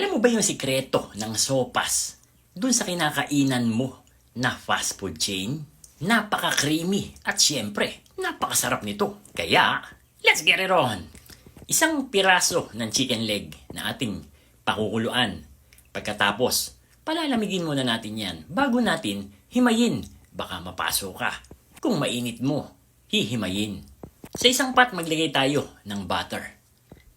Alam mo ba yung sikreto ng sopas dun sa kinakainan mo na fast food chain? Napaka-creamy at syempre, napakasarap nito. Kaya, let's get it on! Isang piraso ng chicken leg na ating pakukuluan. Pagkatapos, palalamigin muna natin yan bago natin himayin. Baka mapaso ka. Kung mainit mo, hihimayin. Sa isang pot, maglagay tayo ng butter.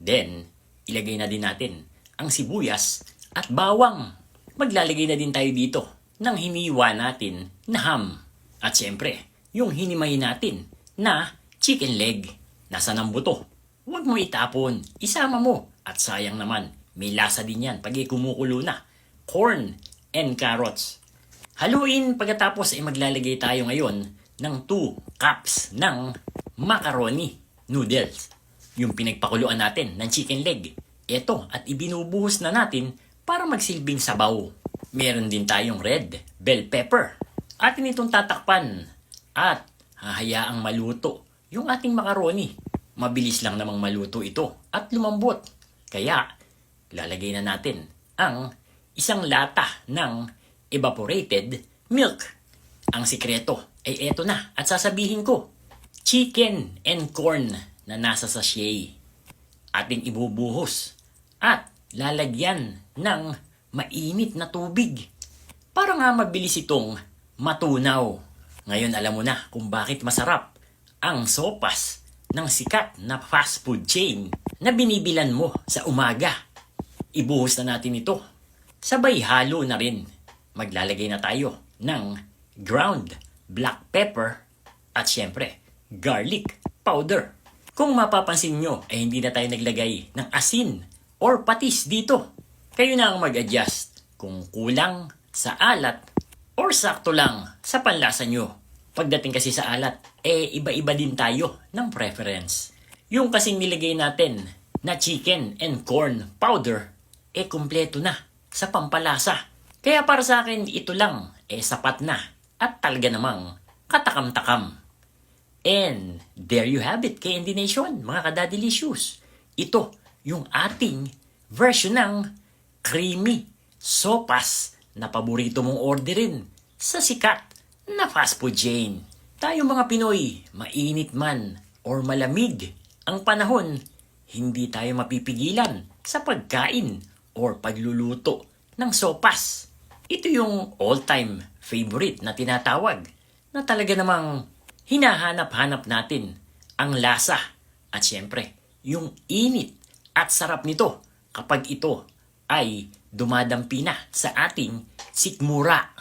Then, ilagay na din natin ang sibuyas at bawang. Maglalagay na din tayo dito ng hiniwa natin na ham. At syempre, yung hinimayin natin na chicken leg. Nasa ng buto. Huwag mo itapon. Isama mo. At sayang naman, may lasa din yan pag kumukulo na. Corn and carrots. Haluin pagkatapos ay maglalagay tayo ngayon ng 2 cups ng macaroni noodles. Yung pinagpakuluan natin ng chicken leg. Ito at ibinubuhos na natin para magsilbing sabaw. Meron din tayong red bell pepper. Atin itong tatakpan at hahayaang maluto yung ating macaroni. Mabilis lang namang maluto ito at lumambot. Kaya lalagay na natin ang isang lata ng evaporated milk. Ang sikreto ay eto na at sasabihin ko. Chicken and corn na nasa sachet. Ating ibubuhos at lalagyan ng mainit na tubig para nga mabilis itong matunaw. Ngayon alam mo na kung bakit masarap ang sopas ng sikat na fast food chain na binibilan mo sa umaga. Ibuhos na natin ito. Sabay halo na rin. Maglalagay na tayo ng ground black pepper at syempre garlic powder. Kung mapapansin nyo ay hindi na tayo naglagay ng asin or patis dito. Kayo na ang mag-adjust kung kulang sa alat or sakto lang sa panlasa nyo. Pagdating kasi sa alat, iba-iba din tayo ng preference. Yung kasing nilagay natin na chicken and corn powder, kumpleto na sa pampalasa. Kaya para sa akin, ito lang, sapat na at talaga namang katakam-takam. And there you have it, KND Nation, mga kadadilicious. Ito yung ating version ng creamy sopas na paborito mong orderin sa sikat na fast food chain. Tayo mga Pinoy, mainit man or malamig ang panahon, hindi tayo mapipigilan sa pagkain or pagluluto ng sopas. Ito yung all-time favorite na tinatawag na talaga namang hinahanap-hanap natin ang lasa at syempre yung init at sarap nito kapag ito ay dumadampi na sa ating sikmura.